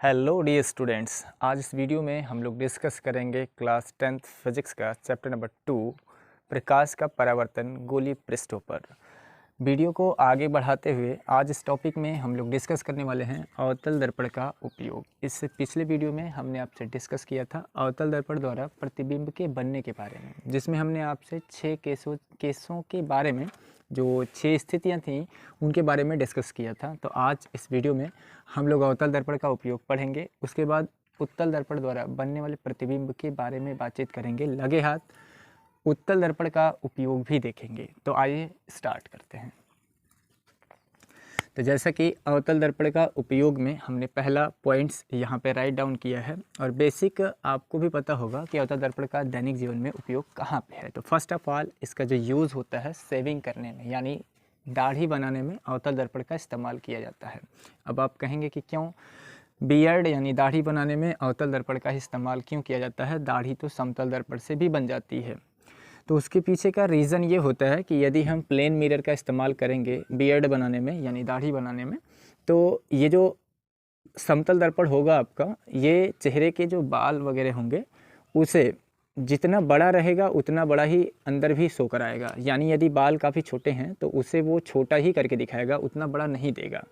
Hello dear students, आज इस video में हम लोग डिस्कस करेंगे क्लास 10th फिजिक्स का चैप्टर नंबर 2 प्रकाश का परावर्तन गोलीय पृष्ठों पर। वीडियो को आगे बढ़ाते हुए आज इस टॉपिक में हम लोग डिस्कस करने वाले हैं अवतल दर्पण का उपयोग। इससे पिछले वीडियो में हमने आपसे डिस्कस किया था अवतल दर्पण द्वारा प्रतिबिंब के बनने के बारे में, जिसमें हमने आपसे 6 केसों के बारे में, जो 6 स्थितियां थीं उनके बारे में डिस्कस किया था। तो आज इस वीडियो में हम लोग अवतल दर्पण का उपयोग पढ़ेंगे। उसके बाद उत्तल दर्पण द्वारा बनने वाले प्रतिबिंब के बारे में बातचीत करेंगे। लगे हाथ उत्तल दर्पण का उपयोग भी देखेंगे। तो आइए स्टार्ट करते हैं। तो जैसा कि अवतल दर्पण का उपयोग में हमने पहला पॉइंट्स यहाँ पे राइट डाउन किया है, और बेसिक आपको भी पता होगा कि अवतल दर्पण का दैनिक जीवन में उपयोग कहाँ पे है। तो फर्स्ट ऑफ ऑल इसका जो यूज़ होता है सेविंग करने में, यानी दाढ़ी बनाने में अवतल दर्पण का इस्तेमाल किया जाता है। अब आप कहेंगे कि क्यों बियर्ड यानी दाढ़ी बनाने में अवतल दर्पण का इस्तेमाल क्यों किया जाता है, दाढ़ी तो समतल दर्पण से भी बन जाती है। तो उसके पीछे का रीज़न ये होता है कि यदि हम प्लेन मिरर का इस्तेमाल करेंगे बियर्ड बनाने में यानी दाढ़ी बनाने में, तो ये जो समतल दर्पण होगा आपका, ये चेहरे के जो बाल वगैरह होंगे उसे जितना बड़ा रहेगा उतना बड़ा ही अंदर भी शो कराएगा। यानी यदि बाल काफ़ी छोटे हैं तो उसे वो छोटा ही करके दिखाएगा, उतना बड़ा नहीं देगा।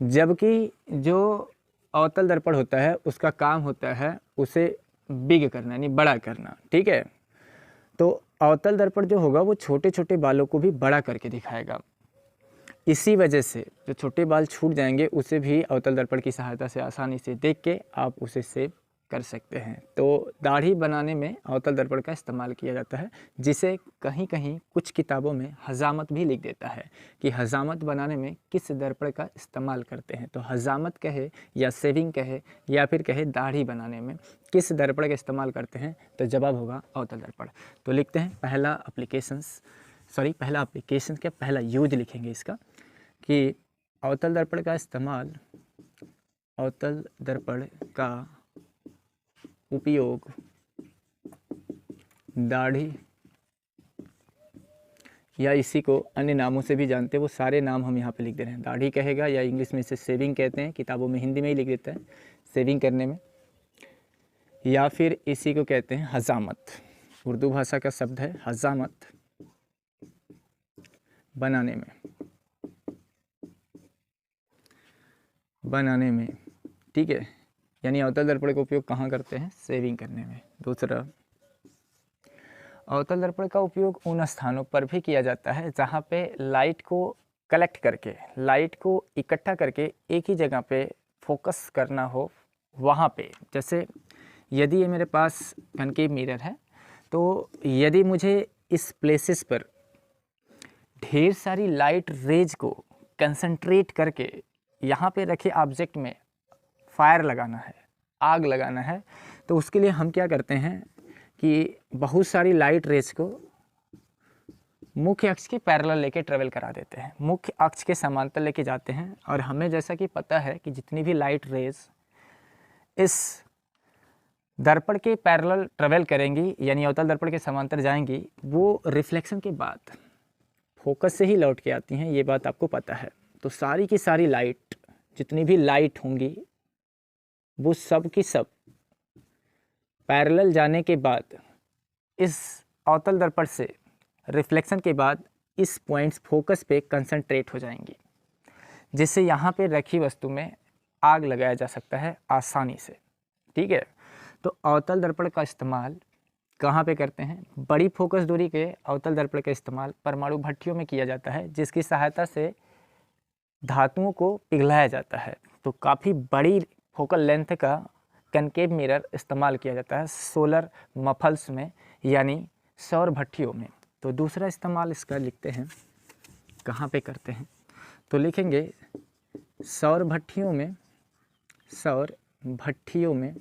जबकि जो अवतल दर्पण होता है उसका काम होता है उसे बिग करना यानी बड़ा करना। ठीक है, तो अवतल दर्पण जो होगा वो छोटे छोटे बालों को भी बड़ा करके दिखाएगा। इसी वजह से जो छोटे बाल छूट जाएंगे उसे भी अवतल दर्पण की सहायता से आसानी से देख के आप उसे सेव कर सकते हैं। तो दाढ़ी बनाने में अवतल दर्पण का इस्तेमाल किया जाता है, जिसे कहीं कहीं कुछ किताबों में हजामत भी लिख देता है कि हजामत बनाने में किस दर्पण का इस्तेमाल करते हैं। तो हजामत कहे या सेविंग कहे या फिर कहे दाढ़ी बनाने में किस दर्पण का इस्तेमाल करते हैं, तो जवाब होगा अवतल दर्पण। तो लिखते हैं पहला एप्लीकेशन क्या पहला यूज लिखेंगे इसका कि अवतल दर्पण का उपयोग दाढ़ी या इसी को अन्य नामों से भी जानते हैं, वो सारे नाम हम यहाँ पे लिख दे रहे हैं। दाढ़ी कहेगा या इंग्लिश में इसे सेविंग कहते हैं, किताबों में हिंदी में ही लिख देता है सेविंग करने में, या फिर इसी को कहते हैं हजामत। उर्दू भाषा का शब्द है हजामत बनाने में। ठीक है, यानी अवतल दर्पण का उपयोग कहाँ करते हैं, सेविंग करने में। दूसरा, अवतल दर्पण का उपयोग उन स्थानों पर भी किया जाता है जहाँ पे लाइट को कलेक्ट करके, लाइट को इकट्ठा करके एक ही जगह पे फोकस करना हो, वहाँ पे। जैसे यदि ये मेरे पास कनकेव मिरर है, तो यदि मुझे इस प्लेसेस पर ढेर सारी लाइट रेज को कंसंट्रेट करके यहाँ पे रखे ऑब्जेक्ट में फायर लगाना है, आग लगाना है, तो उसके लिए हम क्या करते हैं कि बहुत सारी लाइट रेज को मुख्य अक्ष के पैरेलल लेके ट्रेवल करा देते हैं, मुख्य अक्ष के समांतर लेके जाते हैं। और हमें जैसा कि पता है कि जितनी भी लाइट रेज इस दर्पण के पैरेलल ट्रेवल करेंगी यानी अवतल दर्पण के समांतर जाएंगी, वो रिफ्लेक्शन के बाद फोकस से ही लौट के आती हैं, ये बात आपको पता है। तो सारी की सारी लाइट, जितनी भी लाइट होंगी, वो सब की सब पैरेलल जाने के बाद इस अवतल दर्पण से रिफ्लेक्शन के बाद इस पॉइंट्स फोकस पे कंसंट्रेट हो जाएंगी, जिससे यहाँ पे रखी वस्तु में आग लगाया जा सकता है आसानी से। ठीक है, तो अवतल दर्पण का इस्तेमाल कहाँ पे करते हैं, बड़ी फोकस दूरी के अवतल दर्पण का इस्तेमाल परमाणु भट्टियों में किया जाता है, जिसकी सहायता से धातुओं को पिघलाया जाता है। तो काफ़ी बड़ी फोकल लेंथ का कनकेव मिरर इस्तेमाल किया जाता है सोलर मफल्स में यानी सौर भट्टियों में। तो दूसरा इस्तेमाल इसका लिखते हैं कहाँ पे करते हैं, तो लिखेंगे सौर भट्टियों में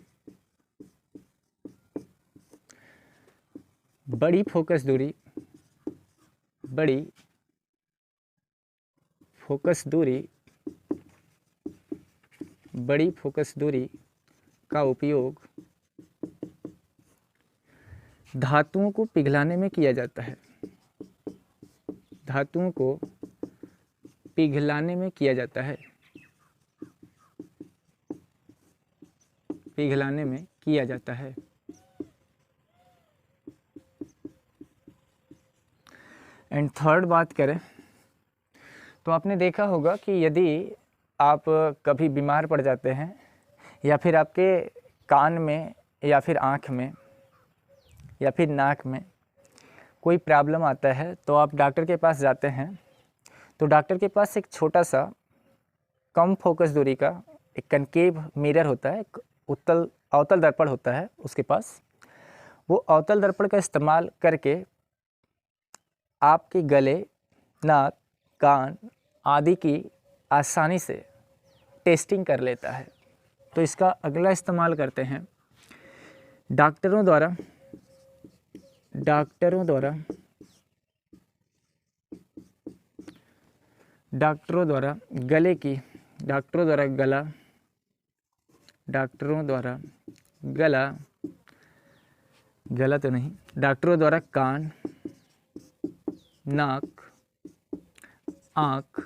बड़ी फोकस दूरी का उपयोग धातुओं को पिघलाने में किया जाता है, पिघलाने में किया जाता है। एंड थर्ड बात करें तो आपने देखा होगा कि यदि आप कभी बीमार पड़ जाते हैं या फिर आपके कान में या फिर आँख में या फिर नाक में कोई प्रॉब्लम आता है तो आप डॉक्टर के पास जाते हैं, तो डॉक्टर के पास एक छोटा सा कम फोकस दूरी का एक कनकेव मिरर होता है, एक अवतल दर्पण होता है उसके पास। वो अवतल दर्पण का इस्तेमाल करके आपके गले, नाक, कान आदि की आसानी से टेस्टिंग कर लेता है। तो इसका अगला इस्तेमाल करते हैं डॉक्टरों द्वारा कान, नाक, आँख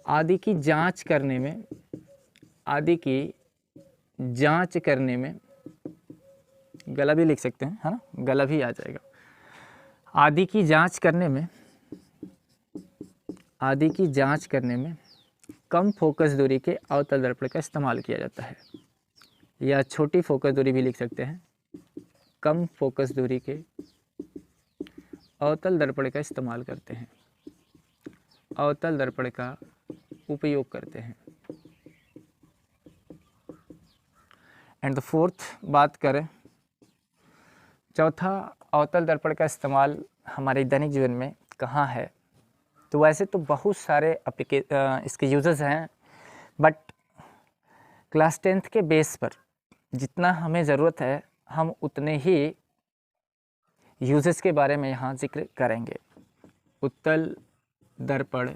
आदि की जांच करने में गला भी लिख सकते हैं, है ना, गला भी आ जाएगा। आदि की जांच करने में कम फोकस दूरी के अवतल दर्पण का इस्तेमाल किया जाता है, या छोटी फोकस दूरी भी लिख सकते हैं। कम फोकस दूरी के अवतल दर्पण का इस्तेमाल करते हैं, अवतल दर्पण का उपयोग करते हैं। एंड द फोर्थ बात करें, चौथा अवतल दर्पण का इस्तेमाल हमारे दैनिक जीवन में कहाँ है, तो वैसे तो बहुत सारे इसके यूजेस हैं, बट क्लास 10th के बेस पर जितना हमें ज़रूरत है हम उतने ही यूजेस के बारे में यहाँ जिक्र करेंगे। उत्तल दर्पण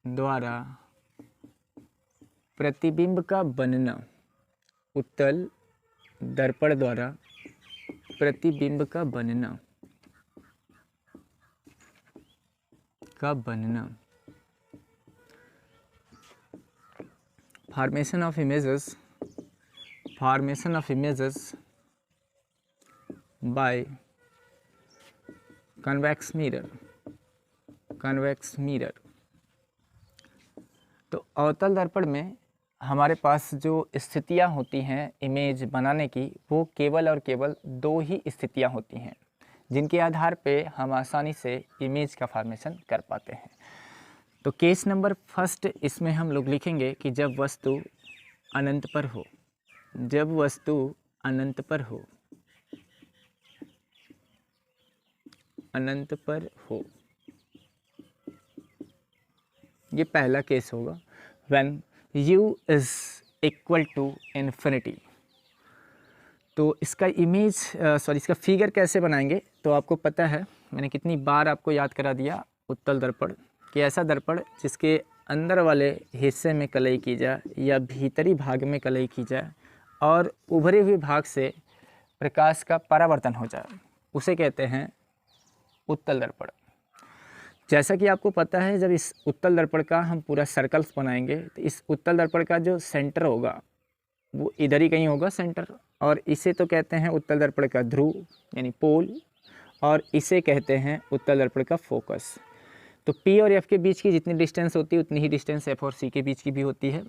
द्वारा प्रतिबिंब का बनना, उत्तल दर्पण द्वारा प्रतिबिंब का बनना formation of images bye convex mirror. तो अवतल दर्पण में हमारे पास जो स्थितियां होती हैं इमेज बनाने की, वो केवल और केवल दो ही स्थितियां होती हैं जिनके आधार पे हम आसानी से इमेज का फॉर्मेशन कर पाते हैं। तो केस नंबर फर्स्ट इसमें हम लोग लिखेंगे कि जब वस्तु अनंत पर हो, ये पहला केस होगा। When u is equal to infinity, तो इसका इसका फिगर कैसे बनाएंगे, तो आपको पता है मैंने कितनी बार आपको याद करा दिया उत्तल दर्पण कि ऐसा दर्पण जिसके अंदर वाले हिस्से में कलई की जाए या भीतरी भाग में कलई की जाए और उभरे हुए भाग से प्रकाश का परावर्तन हो जाए, उसे कहते हैं उत्तल दर्पण। जैसा कि आपको पता है जब इस उत्तल दर्पण का हम पूरा सर्कल्स बनाएंगे तो इस उत्तल दर्पण का जो सेंटर होगा वो इधर ही कहीं होगा सेंटर, और इसे तो कहते हैं उत्तल दर्पण का ध्रुव यानी पोल, और इसे कहते हैं उत्तल दर्पण का फोकस। तो P और F के बीच की जितनी डिस्टेंस होती है उतनी ही डिस्टेंस F और C के बीच की भी होती है।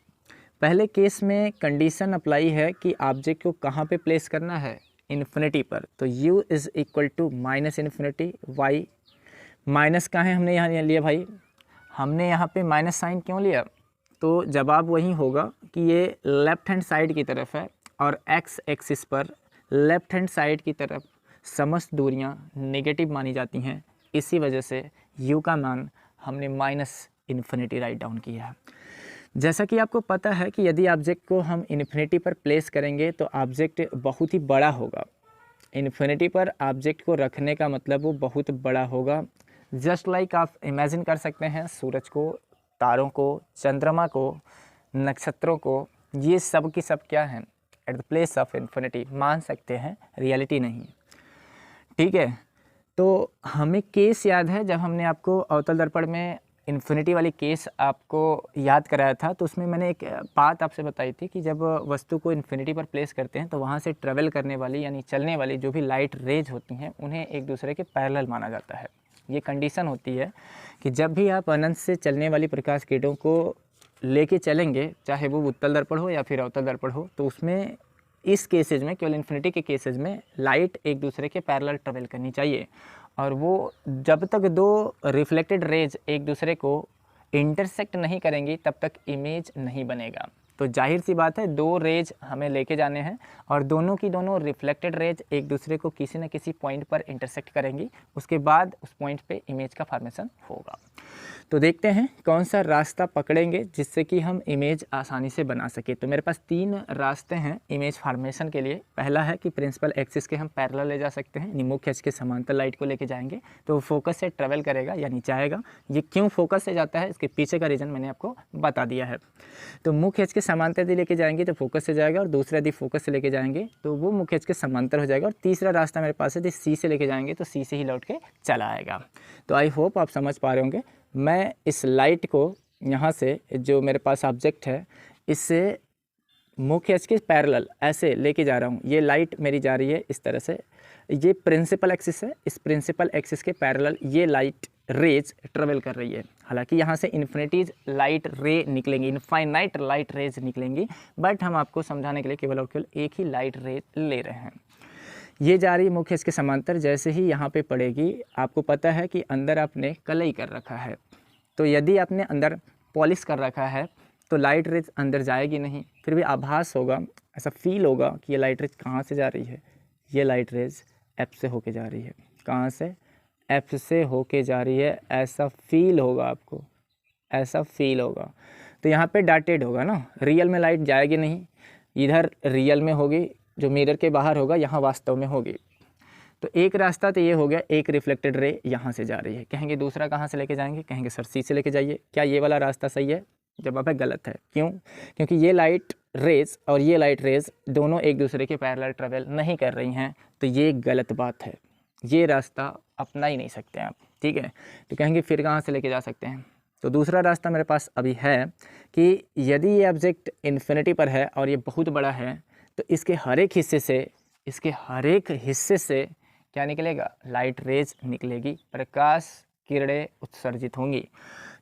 पहले केस में कंडीशन अप्लाई है कि ऑब्जेक्ट को कहाँ पे प्लेस करना है, इन्फिनिटी पर। तो u is equal to minus infinity y, minus कहाँ है हमने यहाँ लिया भाई, हमने यहाँ पे माइनस साइन क्यों लिया, तो जवाब वही होगा कि ये लेफ़्ट हैंड साइड की तरफ है और x एक्सिस पर लेफ़्ट हैंड साइड की तरफ समस्त दूरियाँ नेगेटिव मानी जाती हैं, इसी वजह से u का मान हमने माइनस इन्फिनिटी राइट डाउन किया है। जैसा कि आपको पता है कि यदि ऑब्जेक्ट को हम इन्फिनिटी पर प्लेस करेंगे तो ऑब्जेक्ट बहुत ही बड़ा होगा। इन्फिनिटी पर ऑब्जेक्ट को रखने का मतलब वो बहुत बड़ा होगा। जस्ट लाइक आप इमेजिन कर सकते हैं सूरज को, तारों को, चंद्रमा को, नक्षत्रों को, ये सब की सब क्या हैं, at the place of infinity मान सकते हैं, रियलिटी नहीं। ठीक है, तो हमें केस याद है जब हमने आपको अवतल दर्पण में इन्फिनिटी वाली केस आपको याद कराया था, तो उसमें मैंने एक बात आपसे बताई थी कि जब वस्तु को इन्फिनिटी पर प्लेस करते हैं तो वहाँ से ट्रेवल करने वाली यानी चलने वाली जो भी लाइट रेज होती हैं उन्हें एक दूसरे के पैरेलल माना जाता है। ये कंडीशन होती है कि जब भी आप अनंत से चलने वाली प्रकाश किरणों को लेके चलेंगे, चाहे वो उत्तल दर्पण हो या फिर अवतल दर्पण हो, तो उसमें इस केसेज में, केवल इन्फिनिटी के केसेज में लाइट एक दूसरे के पैरेलल ट्रेवल करनी चाहिए। और वो जब तक दो रिफ्लेक्टेड रेज एक दूसरे को इंटरसेक्ट नहीं करेंगी तब तक इमेज नहीं बनेगा। तो जाहिर सी बात है, दो रेज हमें लेके जाने हैं और दोनों की दोनों रिफ्लेक्टेड रेज एक दूसरे को किसी न किसी पॉइंट पर इंटरसेक्ट करेंगी, उसके बाद उस पॉइंट पे इमेज का फॉर्मेशन होगा। तो देखते हैं कौन सा रास्ता पकड़ेंगे जिससे कि हम इमेज आसानी से बना सके। तो मेरे पास 3 रास्ते हैं इमेज फॉर्मेशन के लिए। पहला है कि प्रिंसिपल एक्सिस के हम पैरेलल ले जा सकते हैं, मुख्य अक्ष के समांतर लाइट को लेके जाएंगे तो वो फोकस से ट्रेवल करेगा या नीचे आएगा। ये क्यों फोकस से जाता है, इसके पीछे का रीज़न मैंने आपको बता दिया है। तो मुख्य अक्ष के समांतर यदि लेके जाएंगे तो फोकस से जाएगा, और दूसरा यदि फोकस से लेके जाएंगे तो वो मुख्य अक्ष के समांतर हो जाएगा। और तीसरा रास्ता मेरे पास है, यदि सी से लेके जाएंगे तो सी से ही लौट के चला आएगा। तो आई होप आप समझ पा रहे होंगे। मैं इस लाइट को यहाँ से, जो मेरे पास ऑब्जेक्ट है, इससे मुख्य अक्ष के पैरेलल ऐसे लेके जा रहा हूँ। ये लाइट मेरी जा रही है इस तरह से, ये प्रिंसिपल एक्सिस है, इस प्रिंसिपल एक्सिस के पैरेलल ये लाइट रेज ट्रेवल कर रही है। हालांकि यहाँ से इन्फिनिटीज लाइट रे निकलेंगी, इनफाइनाइट लाइट रेज निकलेंगी, बट हम आपको समझाने के लिए केवल और केवल एक ही लाइट रे ले रहे हैं। ये जा रही है मुख्य इसके समांतर, जैसे ही यहाँ पे पड़ेगी, आपको पता है कि अंदर आपने कलई कर रखा है, तो यदि आपने अंदर पॉलिश कर रखा है तो लाइट रेज अंदर जाएगी नहीं, फिर भी आभास होगा, ऐसा फील होगा कि ये लाइट रेज कहाँ से जा रही है। ये लाइट रेज एफ से होके जा रही है। कहाँ से? एफ से होके जा रही है, ऐसा फील होगा आपको, ऐसा फील होगा। तो यहाँ पे डॉटेड होगा ना, रियल में लाइट जाएगी नहीं, इधर रियल में होगी, जो मिरर के बाहर होगा यहाँ वास्तव में होगी। तो एक रास्ता तो ये हो गया, एक रिफ्लेक्टेड रे यहाँ से जा रही है। कहेंगे दूसरा कहाँ से लेके जाएंगे, कहेंगे सर सी से लेके जाइए। क्या ये वाला रास्ता सही है? जवाब है गलत है। क्यों? क्योंकि ये लाइट रेज और ये लाइट रेज दोनों एक दूसरे के पैरेलल ट्रेवल नहीं कर रही हैं, तो ये गलत बात है, ये रास्ता अपना ही नहीं सकते आप। ठीक है, तो कहेंगे फिर कहाँ से लेके जा सकते हैं? तो दूसरा रास्ता मेरे पास अभी है कि यदि ये ऑब्जेक्ट इन्फिनिटी पर है और ये बहुत बड़ा है, तो इसके हर एक हिस्से से क्या निकलेगा? लाइट रेज निकलेगी, प्रकाश किरणें उत्सर्जित होंगी।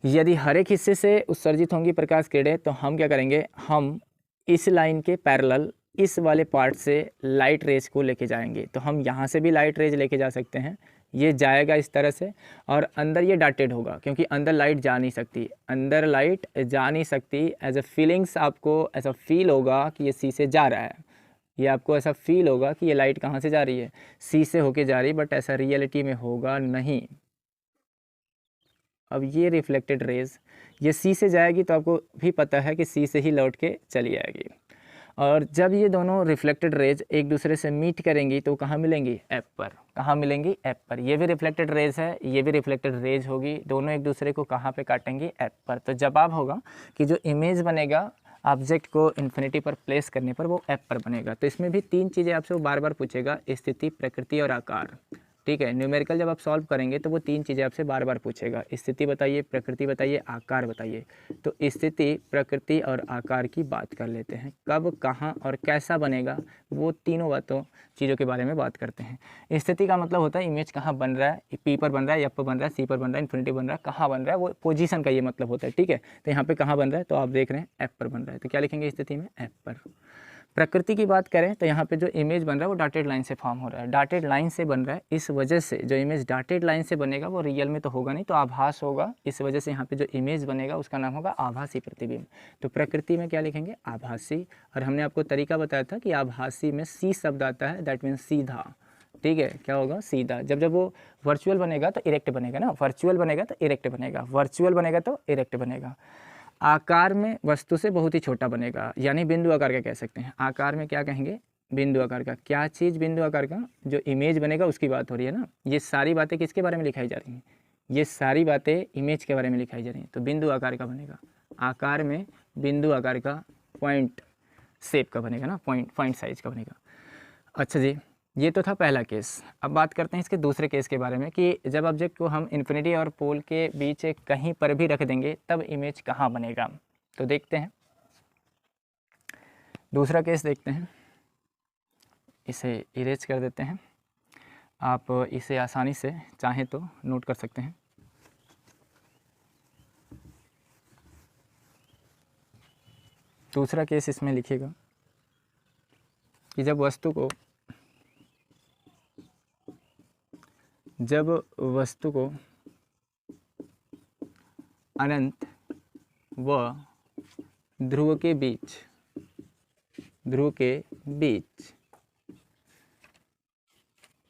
यदि हर एक हिस्से से उत्सर्जित होंगी प्रकाश किरणें, तो हम क्या करेंगे, हम इस लाइन के पैरेलल इस वाले पार्ट से लाइट रेज को लेके जाएंगे। तो हम यहाँ से भी लाइट रेज लेके जा सकते हैं, ये जाएगा इस तरह से, और अंदर ये डॉटेड होगा क्योंकि अंदर लाइट जा नहीं सकती, अंदर लाइट जा नहीं सकती। एज अ फीलिंग्स आपको ऐसा फील होगा कि ये सी से जा रहा है, ये आपको ऐसा फील होगा कि ये लाइट कहाँ से जा रही है, सी से होके जा रही है, बट ऐसा रियलिटी में होगा नहीं। अब ये रिफ्लेक्टेड रेज ये सी से जाएगी तो आपको भी पता है कि सी से ही लौट के चली आएगी। और जब ये दोनों रिफ्लेक्टेड रेज एक दूसरे से मीट करेंगी तो कहाँ मिलेंगी? एफ पर। कहाँ मिलेंगी? एफ पर। ये भी रिफ्लेक्टेड रेज है, ये भी रिफ्लेक्टेड रेज होगी, दोनों एक दूसरे को कहाँ पे काटेंगी? एफ पर। तो जवाब होगा कि जो इमेज बनेगा ऑब्जेक्ट को इन्फिनिटी पर प्लेस करने पर वो एफ पर बनेगा। तो इसमें भी 3 चीज़ें आपसे वो बार बार पूछेगा, स्थिति, प्रकृति और आकार। ठीक है, न्यूमेरिकल जब आप सॉल्व करेंगे तो वो 3 चीज़ें आपसे बार बार पूछेगा, स्थिति बताइए, प्रकृति बताइए, आकार बताइए। तो स्थिति, प्रकृति और आकार की बात कर लेते हैं। कब, कहाँ और कैसा बनेगा, वो तीनों चीज़ों के बारे में बात करते हैं। स्थिति का मतलब होता है इमेज कहाँ बन रहा है, पी पर बन रहा है, एफ पर बन रहा है, सी पर बन रहा है, इन्फिनिटी बन रहा है, कहाँ बन रहा है, वो पोजीशन का ये मतलब होता है। ठीक है, तो यहाँ पे कहाँ बन रहा है, तो आप देख रहे हैं एफ पर बन रहा है, तो क्या लिखेंगे स्थिति में? एफ पर। प्रकृति की बात करें तो यहाँ पे जो इमेज बन रहा है वो डॉटेड लाइन से फॉर्म हो रहा है, डॉटेड लाइन से बन रहा है, इस वजह से जो इमेज डॉटेड लाइन से बनेगा वो रियल में तो होगा नहीं, तो आभास होगा, इस वजह से यहाँ पे जो इमेज बनेगा उसका नाम होगा आभासी प्रतिबिंब। तो प्रकृति में क्या लिखेंगे? आभासी। और हमने आपको तरीका बताया था कि आभासी में सी शब्द आता है, दैट मीन्स सीधा। ठीक है, क्या होगा? सीधा। जब वो वर्चुअल बनेगा तो इरेक्ट बनेगा ना, वर्चुअल बनेगा तो इरेक्ट बनेगा, वर्चुअल बनेगा तो इरेक्ट बनेगा। आकार में वस्तु से बहुत ही छोटा बनेगा, यानी बिंदु आकार का कह सकते हैं। आकार में क्या कहेंगे? बिंदु आकार का। क्या चीज़ बिंदु आकार का? जो इमेज बनेगा उसकी बात हो रही है ना। ये सारी बातें किसके बारे में लिखाई जा रही हैं? ये सारी बातें इमेज के बारे में लिखाई जा रही हैं, तो बिंदु आकार का बनेगा। आकार में बिंदु आकार का, पॉइंट शेप का बनेगा ना, पॉइंट साइज का बनेगा। अच्छा जी, ये तो था पहला केस। अब बात करते हैं इसके दूसरे केस के बारे में कि जब ऑब्जेक्ट को हम इन्फिनिटी और पोल के बीच कहीं पर भी रख देंगे तब इमेज कहाँ बनेगा। तो देखते हैं, दूसरा केस देखते हैं। इसे इरेज कर देते हैं। आप इसे आसानी से चाहें तो नोट कर सकते हैं। दूसरा केस इसमें लिखिएगा कि जब वस्तु को अनंत व ध्रुव के बीच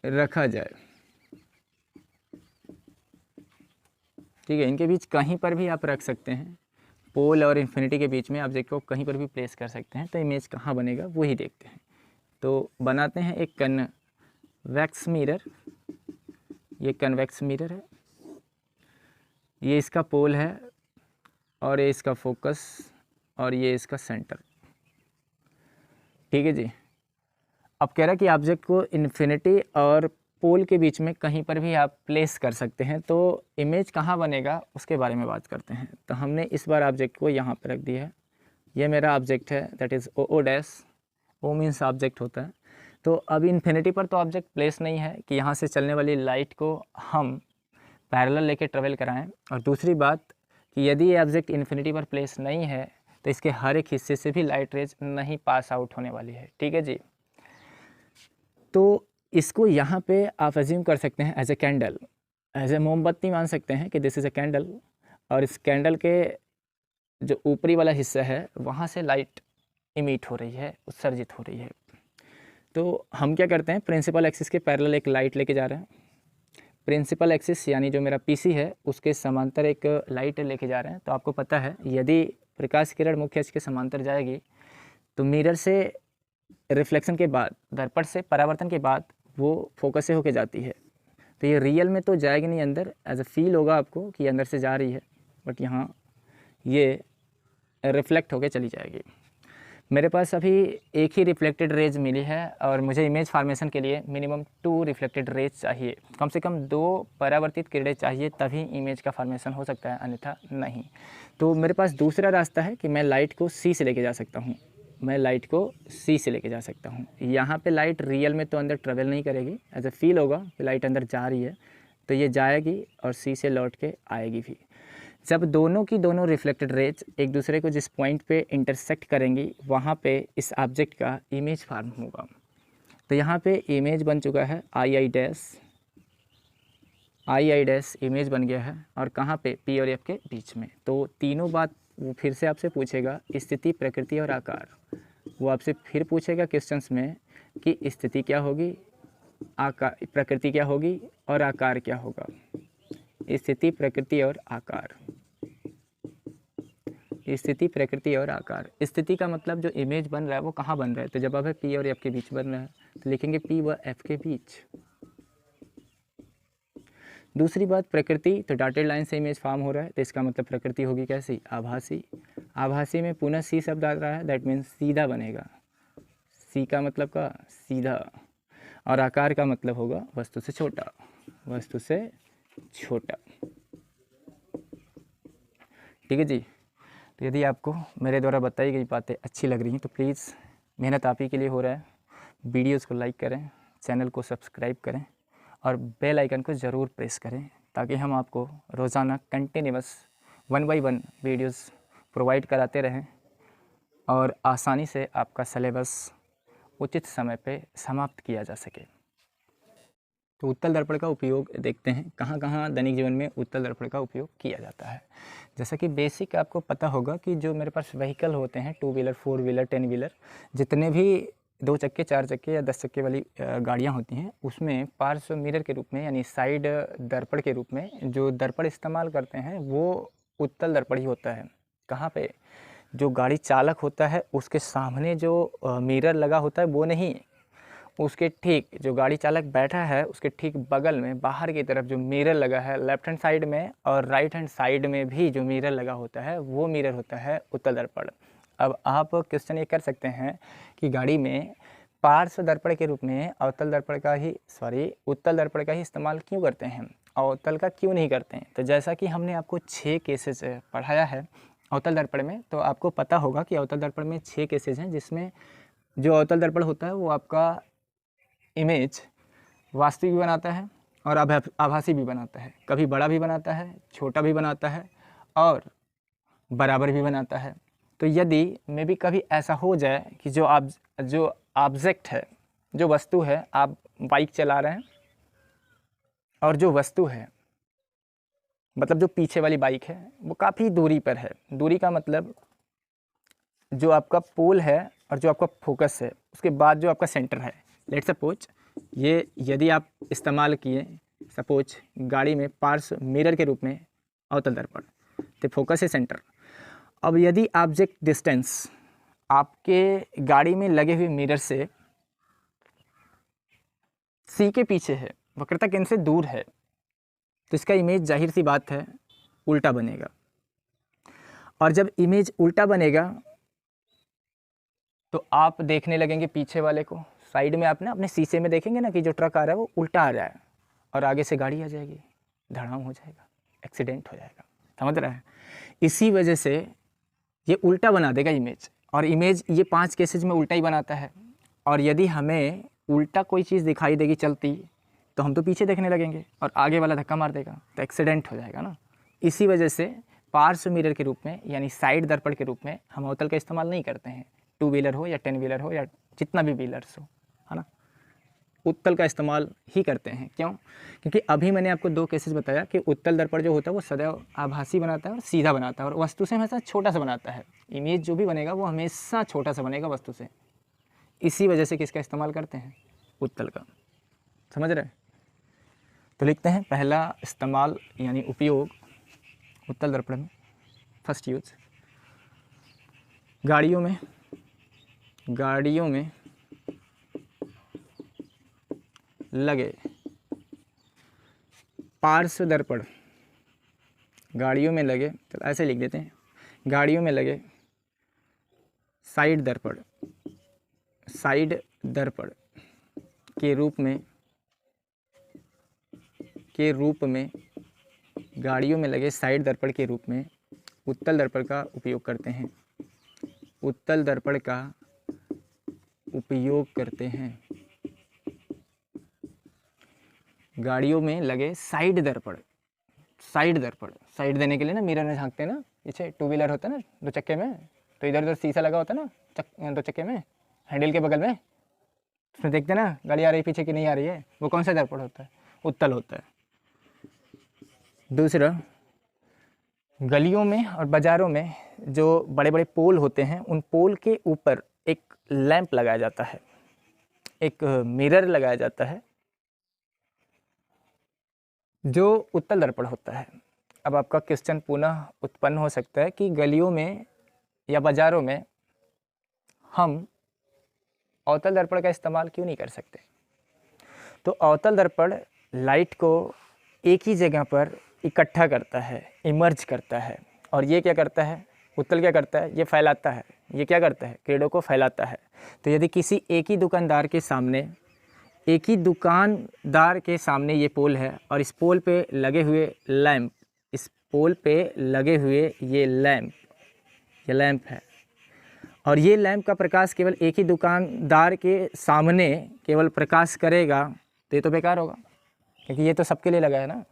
रखा जाए, ठीक है। इनके बीच कहीं पर भी आप रख सकते हैं, पोल और इन्फिनिटी के बीच में ऑब्जेक्ट को कहीं पर भी प्लेस कर सकते हैं, तो इमेज कहाँ बनेगा वही देखते हैं। तो बनाते हैं एक कन्वेक्स मिरर। ये कन्वेक्स मिरर है, ये इसका पोल है और ये इसका फोकस और ये इसका सेंटर, ठीक है जी। अब कह रहा है कि ऑब्जेक्ट को इन्फिनिटी और पोल के बीच में कहीं पर भी आप प्लेस कर सकते हैं, तो इमेज कहाँ बनेगा उसके बारे में बात करते हैं। तो हमने इस बार ऑब्जेक्ट को यहाँ पर रख दिया है। ये मेरा ऑब्जेक्ट है, that is O dash. O means object होता है। तो अब इन्फिनिटी पर तो ऑब्जेक्ट प्लेस नहीं है कि यहाँ से चलने वाली लाइट को हम पैरेलल लेके ट्रेवल कराएं। और दूसरी बात कि यदि ये ऑब्जेक्ट इन्फिनिटी पर प्लेस नहीं है तो इसके हर एक हिस्से से भी लाइट रेज नहीं पास आउट होने वाली है, ठीक है जी। तो इसको यहाँ पे आप एज्यूम कर सकते हैं as a candle, as a मोमबत्ती मान सकते हैं कि दिस इज़ ए कैंडल, और इस कैंडल के जो ऊपरी वाला हिस्सा है वहाँ से लाइट इमिट हो रही है, उत्सर्जित हो रही है। तो हम क्या करते हैं, प्रिंसिपल एक्सिस के पैरेलल एक लाइट लेके जा रहे हैं। प्रिंसिपल एक्सिस यानी जो मेरा पीसी है उसके समांतर एक लाइट लेके जा रहे हैं। तो आपको पता है यदि प्रकाश किरण मुख्य अक्ष के समांतर जाएगी तो मिरर से रिफ्लेक्शन के बाद, दर्पण से परावर्तन के बाद वो फोकस से होके जाती है। तो ये रियल में तो जाएगी नहीं अंदर, एज अ फील होगा आपको कि अंदर से जा रही है, बट यहाँ ये रिफ्लेक्ट होके चली जाएगी। मेरे पास अभी एक ही रिफ्लेक्टेड रेज मिली है और मुझे इमेज फॉर्मेशन के लिए मिनिमम 2 रिफ्लेक्टेड रेज चाहिए, कम से कम 2 परावर्तित किरणें चाहिए, तभी इमेज का फॉर्मेशन हो सकता है, अन्यथा नहीं। तो मेरे पास दूसरा रास्ता है कि मैं लाइट को सी से लेके जा सकता हूँ। यहाँ पे लाइट रियल में तो अंदर ट्रेवल नहीं करेगी, एज अ फील होगा कि लाइट अंदर जा रही है, तो ये जाएगी और सी से लौट के आएगी भी। जब दोनों की दोनों रिफ्लेक्टेड रेज एक दूसरे को जिस पॉइंट पे इंटरसेक्ट करेंगी वहाँ पे इस ऑब्जेक्ट का इमेज फॉर्म होगा। तो यहाँ पे इमेज बन चुका है, आई डैश इमेज बन गया है, और कहाँ पे, पी और एफ के बीच में। तो तीनों बात वो फिर से आपसे पूछेगा, स्थिति, प्रकृति और आकार। वो आपसे फिर पूछेगा क्वेश्चंस में कि स्थिति क्या होगी, आकार, प्रकृति क्या होगी और आकार क्या होगा। स्थिति, प्रकृति और आकार। स्थिति, प्रकृति और आकार। स्थिति का मतलब जो इमेज बन रहा है वो कहाँ बन रहा है, तो जब अब है पी और एफ के बीच बन रहा है तो लिखेंगे पी व एफ के बीच। दूसरी बात प्रकृति, तो डॉटेड लाइन से इमेज फॉर्म हो रहा है तो इसका मतलब प्रकृति होगी कैसी, आभासी। आभासी में पुनः सी शब्द आ रहा है, दैट मीन्स सीधा बनेगा। सी का मतलब का सीधा, और आकार का मतलब होगा वस्तु से छोटा, वस्तु से छोटा, ठीक है जी। तो यदि आपको मेरे द्वारा बताई गई बातें अच्छी लग रही हैं तो प्लीज़, मेहनत आप ही के लिए हो रहा है, वीडियोज़ को लाइक करें, चैनल को सब्सक्राइब करें और बेल आइकन को ज़रूर प्रेस करें, ताकि हम आपको रोज़ाना कंटिन्यूअस 1 बाय 1 वीडियोज़ प्रोवाइड कराते रहें और आसानी से आपका सिलेबस उचित समय पे समाप्त किया जा सके। तो उत्तल दर्पण का उपयोग देखते हैं, कहाँ कहाँ दैनिक जीवन में उत्तल दर्पण का उपयोग किया जाता है। जैसा कि बेसिक आपको पता होगा कि जो मेरे पास व्हीकल होते हैं, 2 व्हीलर, 4 व्हीलर, 10 व्हीलर, जितने भी 2 चक्के, 4 चक्के या 10 चक्के वाली गाड़ियाँ होती हैं, उसमें पार्श्व मिरर के रूप में यानी साइड दर्पण के रूप में जो दर्पण इस्तेमाल करते हैं वो उत्तल दर्पण ही होता है। कहाँ पे, जो गाड़ी चालक होता है उसके सामने जो मिरर लगा होता है वो नहीं, उसके ठीक, जो गाड़ी चालक बैठा है उसके ठीक बगल में बाहर की तरफ जो मिरर लगा है, लेफ्ट हैंड साइड में और राइट हैंड साइड में भी जो मिरर लगा होता है वो मिरर होता है उत्तल दर्पण। अब आप क्वेश्चन ये कर सकते हैं कि गाड़ी में पार्श्व दर्पण के रूप में उत्तल दर्पण का ही इस्तेमाल क्यों करते हैं, अवतल का क्यों नहीं करते हैं? तो जैसा कि हमने आपको 6 केसेस पढ़ाया है अवतल दर्पण में, तो आपको पता होगा कि अवतल दर्पण में 6 केसेस हैं, जिसमें जो अवतल दर्पण होता है वो आपका इमेज वास्तविक भी बनाता है और आभासी भी बनाता है। कभी बड़ा भी बनाता है, छोटा भी बनाता है और बराबर भी बनाता है। तो यदि में भी कभी ऐसा हो जाए कि जो ऑब्जेक्ट है, जो वस्तु है, आप बाइक चला रहे हैं और जो वस्तु है, मतलब जो पीछे वाली बाइक है, वो काफ़ी दूरी पर है। दूरी का मतलब जो आपका पोल है और जो आपका फोकस है, उसके बाद जो आपका सेंटर है। लेट्स सपोज ये यदि आप इस्तेमाल किए, सपोज गाड़ी में पार्श्व मिरर के रूप में अवतल दर्पण, तो फोकस है सेंटर। अब यदि ऑब्जेक्ट डिस्टेंस आपके गाड़ी में लगे हुए मिरर से सी के पीछे है, वक्रता केंद्र से दूर है, तो इसका इमेज जाहिर सी बात है उल्टा बनेगा। और जब इमेज उल्टा बनेगा तो आप देखने लगेंगे पीछे वाले को, साइड में आप ना अपने शीशे में देखेंगे ना कि जो ट्रक आ रहा है वो उल्टा आ रहा है और आगे से गाड़ी आ जाएगी, धड़ाम हो जाएगा, एक्सीडेंट हो जाएगा। समझ रहा है? इसी वजह से ये उल्टा बना देगा इमेज, और इमेज ये 5 केसेज में उल्टा ही बनाता है। और यदि हमें उल्टा कोई चीज़ दिखाई देगी चलती, तो हम तो पीछे देखने लगेंगे और आगे वाला धक्का मार देगा, तो एक्सीडेंट हो जाएगा ना। इसी वजह से पार्श्व मिरर के रूप में यानी साइड दर्पण के रूप में हम अवतल का इस्तेमाल नहीं करते हैं। 2 व्हीलर हो या 10 व्हीलर हो या जितना भी व्हीलर्स हो, है ना, उत्तल का इस्तेमाल ही करते हैं। क्यों? क्योंकि अभी मैंने आपको 2 केसेस बताया कि उत्तल दर्पण जो होता है वो सदैव आभासी बनाता है और सीधा बनाता है, और वस्तु से हमेशा छोटा सा बनाता है। इमेज जो भी बनेगा वो हमेशा छोटा सा बनेगा वस्तु से। इसी वजह से किसका इस्तेमाल करते हैं? उत्तल का। समझ रहे? तो लिखते हैं पहला इस्तेमाल यानी उपयोग उत्तल दर्पण में। फर्स्ट यूज, गाड़ियों में लगे पार्श्व दर्पण, गाड़ियों में लगे, तो ऐसे लिख देते हैं, गाड़ियों में लगे साइड दर्पण के रूप में गाड़ियों में लगे साइड दर्पण के रूप में उत्तल दर्पण का उपयोग करते हैं। उत्तल दर्पण का उपयोग करते हैं। गाड़ियों में लगे साइड दर्पण, साइड देने के लिए ना मिरर में झांकते हैं ना, पीछे 2 व्हीलर होता है ना 2 चक्के में, तो इधर उधर शीशा लगा होता है ना 2 चक्के में, हैंडल के बगल में, उसमें देखते हैं ना गाड़ी आ रही है पीछे की नहीं आ रही है, वो कौन सा दर्पण होता है? उत्तल होता है। दूसरा, गलियों में और बाज़ारों में जो बड़े बड़े पोल होते हैं, उन पोल के ऊपर एक लैंप लगाया जाता है, एक मिरर लगाया जाता है जो उत्तल दर्पण होता है। अब आपका क्वेश्चन पुनः उत्पन्न हो सकता है कि गलियों में या बाज़ारों में हम अवतल दर्पण का इस्तेमाल क्यों नहीं कर सकते? तो अवतल दर्पण लाइट को एक ही जगह पर इकट्ठा करता है, इमर्ज करता है, और ये क्या करता है? उत्तल क्या करता है? ये फैलाता है। ये क्या करता है? किरणों को फैलाता है। तो यदि किसी एक ही दुकानदार के सामने ये पोल है और इस पोल पे लगे हुए लैंप, ये लैंप है, और ये लैंप का प्रकाश केवल एक ही दुकानदार के सामने केवल प्रकाश करेगा, तो ये तो बेकार होगा, क्योंकि ये तो सबके लिए लगा है ना।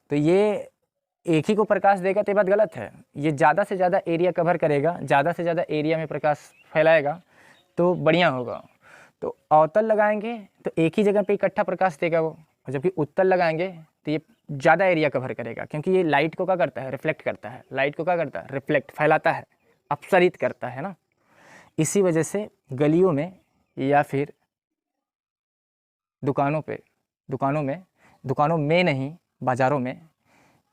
तो ये एक ही को प्रकाश देगा तो ये बात गलत है। ये ज़्यादा से ज़्यादा एरिया कवर करेगा, ज़्यादा से ज़्यादा एरिया में प्रकाश फैलाएगा, तो बढ़िया होगा। तो अवतल लगाएंगे तो एक ही जगह पे इकट्ठा प्रकाश देगा वो, और जबकि उत्तल लगाएंगे तो ये ज़्यादा एरिया कवर करेगा, क्योंकि ये लाइट को क्या करता है? रिफ्लेक्ट करता है। लाइट को क्या करता है? रिफ्लेक्ट, फैलाता है, अपसरित करता है ना। इसी वजह से गलियों में या फिर दुकानों में नहीं, बाज़ारों में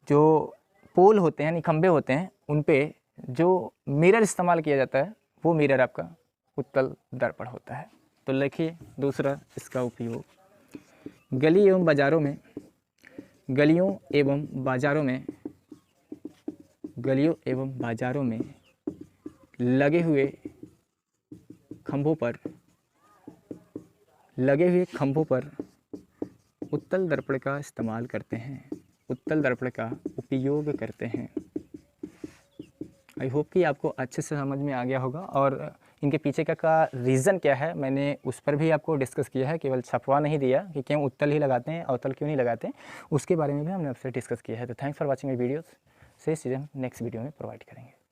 जो पोल होते हैं, खंभे होते हैं, उन पे जो मिरर इस्तेमाल किया जाता है, वो मिरर आपका उत्तल दर्पण होता है। तो लिखिए दूसरा इसका उपयोग, गलियों एवं बाज़ारों में लगे हुए खंभों पर लगे हुए खंभों पर उत्तल दर्पण का इस्तेमाल करते हैं, उत्तल दर्पण का उपयोग करते हैं। आई होप कि आपको अच्छे से समझ में आ गया होगा। और इनके पीछे का रीज़न क्या है मैंने उस पर भी आपको डिस्कस किया है, केवल छपवा नहीं दिया कि क्यों उत्तल ही लगाते हैं, अवतल क्यों नहीं लगाते हैं, उसके बारे में भी हमने आपसे डिस्कस किया है। तो thanks for watching my videos. से चीज़ें हम नेक्स्ट वीडियो में प्रोवाइड करेंगे।